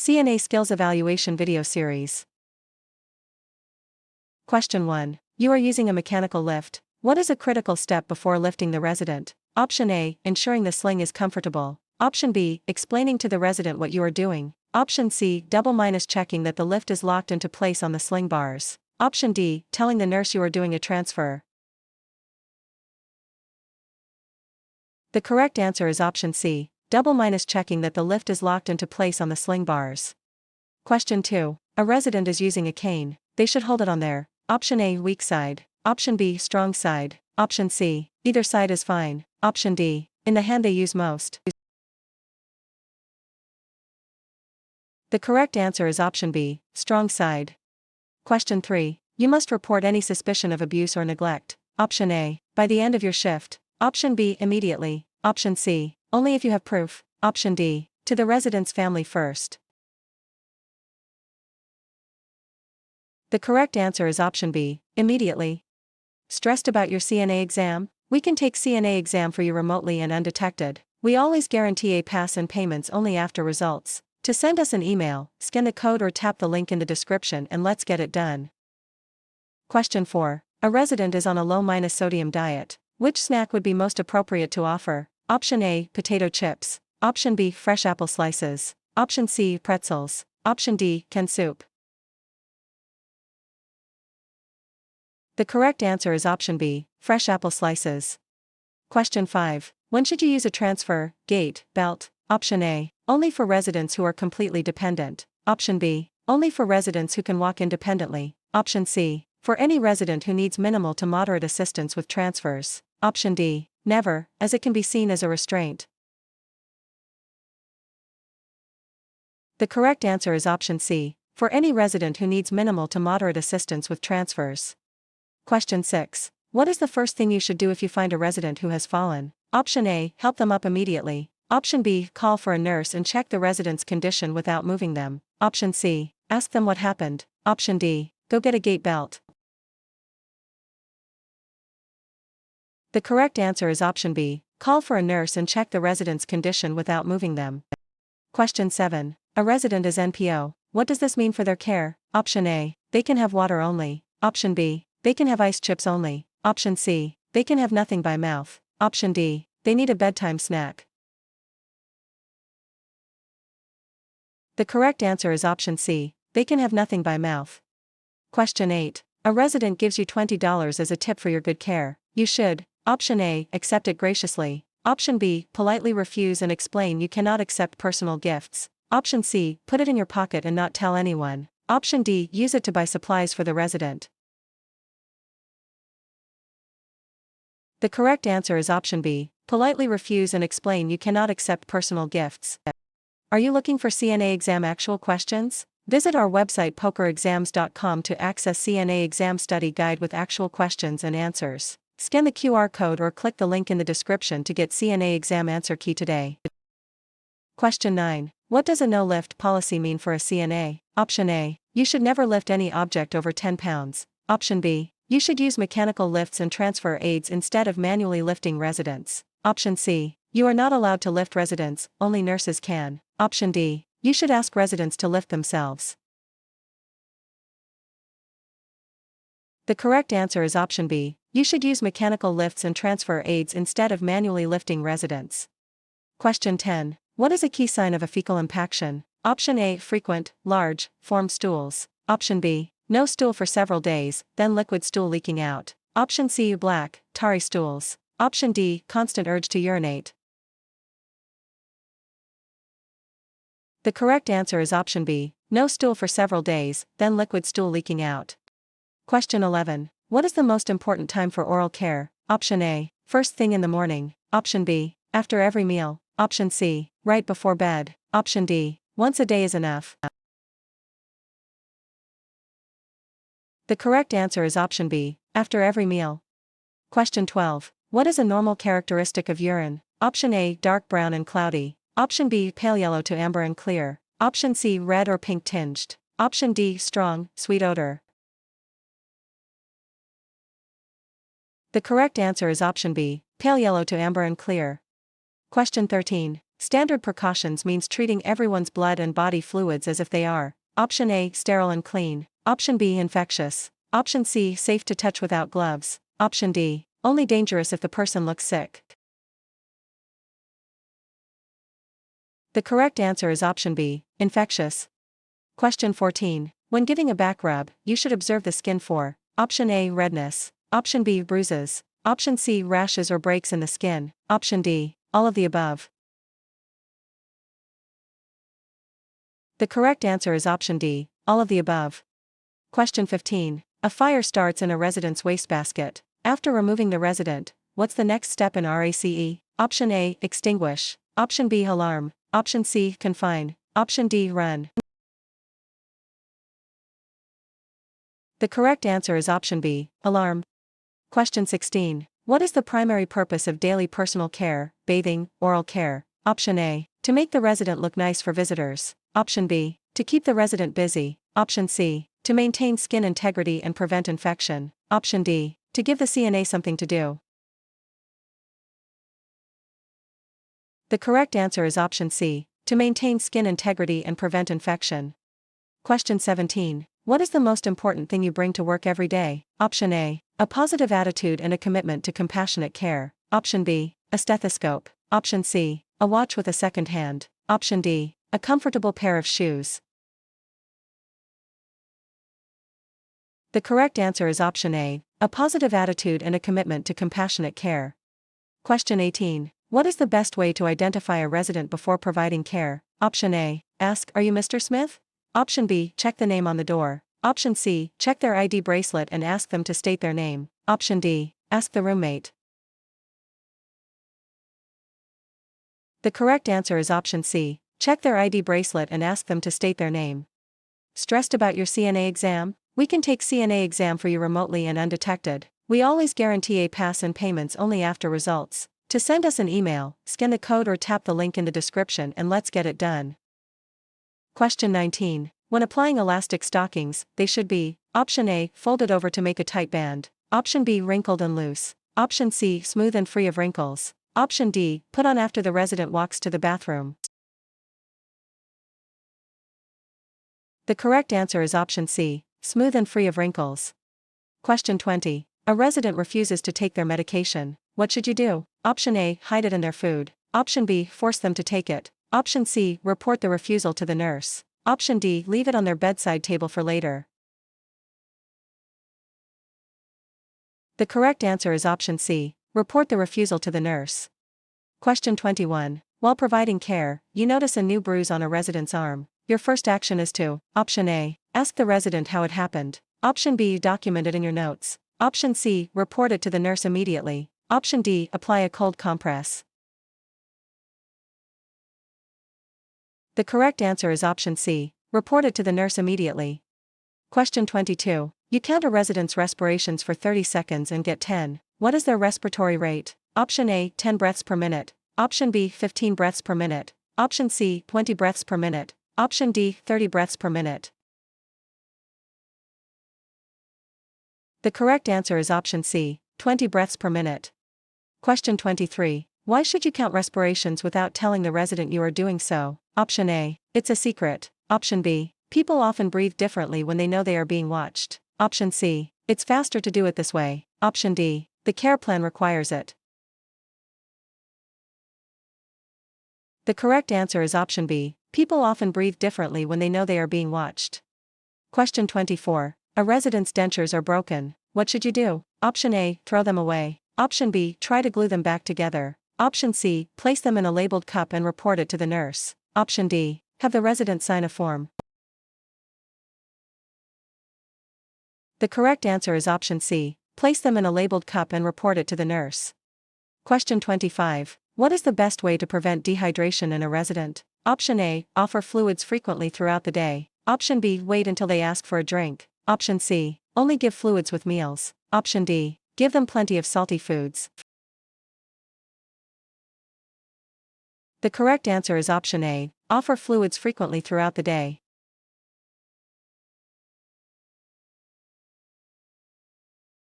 CNA Skills Evaluation Video Series. Question 1. You are using a mechanical lift. What is a critical step before lifting the resident? Option A. Ensuring the sling is comfortable. Option B. Explaining to the resident what you are doing. Option C. Checking that the lift is locked into place on the sling bars. Option D. Telling the nurse you are doing a transfer. The correct answer is option C. Checking that the lift is locked into place on the sling bars. Question 2. A resident is using a cane. They should hold it on their option A. Weak side. Option B. Strong side. Option C. Either side is fine. Option D. In the hand they use most. The correct answer is option B. Strong side. Question 3. You must report any suspicion of abuse or neglect. Option A. By the end of your shift. Option B. Immediately. Option C. Only if you have proof. Option D. To the resident's family first. The correct answer is option B. Immediately. Stressed about your CNA exam? We can take CNA exam for you remotely and undetected. We always guarantee a pass and payments only after results. To send us an email, scan the code or tap the link in the description and let's get it done. Question 4. A resident is on a low-sodium diet. Which snack would be most appropriate to offer? Option A. Potato chips. Option B. Fresh apple slices. Option C. Pretzels. Option D. Canned soup. The correct answer is option B. Fresh apple slices. Question 5. When should you use a transfer, gate, belt? Option A. Only for residents who are completely dependent. Option B. Only for residents who can walk independently. Option C. For any resident who needs minimal to moderate assistance with transfers. Option D. Never, as it can be seen as a restraint. The correct answer is option C. For any resident who needs minimal to moderate assistance with transfers. Question 6. What is the first thing you should do if you find a resident who has fallen? Option A. Help them up immediately. Option B. Call for a nurse and check the resident's condition without moving them. Option C. Ask them what happened. Option D. Go get a gait belt. The correct answer is option B. Call for a nurse and check the resident's condition without moving them. Question 7. A resident is NPO. What does this mean for their care? Option A. They can have water only. Option B. They can have ice chips only. Option C. They can have nothing by mouth. Option D. They need a bedtime snack. The correct answer is option C. They can have nothing by mouth. Question 8. A resident gives you $20 as a tip for your good care. You should. Option A. Accept it graciously. Option B. Politely refuse and explain you cannot accept personal gifts. Option C. Put it in your pocket and not tell anyone. Option D. Use it to buy supplies for the resident. The correct answer is option B. Politely refuse and explain you cannot accept personal gifts. Are you looking for CNA exam actual questions? Visit our website pokerexams.com to access CNA exam study guide with actual questions and answers. Scan the QR code or click the link in the description to get CNA exam answer key today. Question 9. What does a no-lift policy mean for a CNA? Option A. You should never lift any object over 10 pounds. Option B. You should use mechanical lifts and transfer aids instead of manually lifting residents. Option C. You are not allowed to lift residents, only nurses can. Option D. You should ask residents to lift themselves. The correct answer is option B. You should use mechanical lifts and transfer aids instead of manually lifting residents. Question 10. What is a key sign of a fecal impaction? Option A. Frequent, large, formed stools. Option B. No stool for several days, then liquid stool leaking out. Option C. Black, tarry stools. Option D. Constant urge to urinate. The correct answer is option B. No stool for several days, then liquid stool leaking out. Question 11. What is the most important time for oral care? Option A. First thing in the morning. Option B. After every meal. Option C. Right before bed. Option D. Once a day is enough. The correct answer is option B. After every meal. Question 12. What is a normal characteristic of urine? Option A. Dark brown and cloudy. Option B. Pale yellow to amber and clear. Option C. Red or pink tinged. Option D. Strong, sweet odor. The correct answer is option B. Pale yellow to amber and clear. Question 13. Standard precautions means treating everyone's blood and body fluids as if they are. Option A, sterile and clean. Option B, infectious. Option C, safe to touch without gloves. Option D, only dangerous if the person looks sick. The correct answer is option B, infectious. Question 14. When giving a back rub, you should observe the skin for option A, redness. Option B, bruises. Option C, rashes or breaks in the skin. Option D, all of the above. The correct answer is option D, all of the above. Question 15. A fire starts in a resident's wastebasket. After removing the resident, what's the next step in RACE? Option A, extinguish. Option B, alarm. Option C, confine. Option D, run. The correct answer is option B, alarm. Question 16. What is the primary purpose of daily personal care, bathing, oral care? Option A, to make the resident look nice for visitors. Option B, to keep the resident busy. Option C, to maintain skin integrity and prevent infection. Option D, to give the CNA something to do. The correct answer is option C, to maintain skin integrity and prevent infection. Question 17. What is the most important thing you bring to work every day? Option A, a positive attitude and a commitment to compassionate care. Option B, a stethoscope. Option C, a watch with a second hand. Option D, a comfortable pair of shoes. The correct answer is option A, a positive attitude and a commitment to compassionate care. Question 18. What is the best way to identify a resident before providing care? Option A, ask, "Are you Mr. Smith?" Option B, check the name on the door. Option C, check their ID bracelet and ask them to state their name. Option D, ask the roommate. The correct answer is option C, check their ID bracelet and ask them to state their name. Stressed about your CNA exam? We can take CNA exam for you remotely and undetected. We always guarantee a pass and payments only after results. To send us an email, scan the code or tap the link in the description and let's get it done. Question 19. When applying elastic stockings, they should be option A, folded over to make a tight band. Option B, wrinkled and loose. Option C, smooth and free of wrinkles. Option D, put on after the resident walks to the bathroom. The correct answer is option C, smooth and free of wrinkles. Question 20. A resident refuses to take their medication. What should you do? Option A, hide it in their food. Option B, force them to take it. Option C, report the refusal to the nurse. Option D, leave it on their bedside table for later. The correct answer is option C, report the refusal to the nurse. Question 21. While providing care, you notice a new bruise on a resident's arm. Your first action is to, option A, ask the resident how it happened. Option B, document it in your notes. Option C, report it to the nurse immediately. Option D, apply a cold compress. The correct answer is option C, report it to the nurse immediately. Question 22. You count a resident's respirations for 30 seconds and get 10. What is their respiratory rate? Option A, 10 breaths per minute. Option B, 15 breaths per minute. Option C, 20 breaths per minute. Option D, 30 breaths per minute. The correct answer is option C, 20 breaths per minute. Question 23. Why should you count respirations without telling the resident you are doing so? Option A, it's a secret. Option B, people often breathe differently when they know they are being watched. Option C, it's faster to do it this way. Option D, the care plan requires it. The correct answer is option B, people often breathe differently when they know they are being watched. Question 24. A resident's dentures are broken. What should you do? Option A, throw them away. Option B, try to glue them back together. Option C, place them in a labeled cup and report it to the nurse. Option D, have the resident sign a form. The correct answer is option C, place them in a labeled cup and report it to the nurse. Question 25. What is the best way to prevent dehydration in a resident? Option A, offer fluids frequently throughout the day. Option B, wait until they ask for a drink. Option C, only give fluids with meals. Option D, give them plenty of salty foods. The correct answer is option A, offer fluids frequently throughout the day.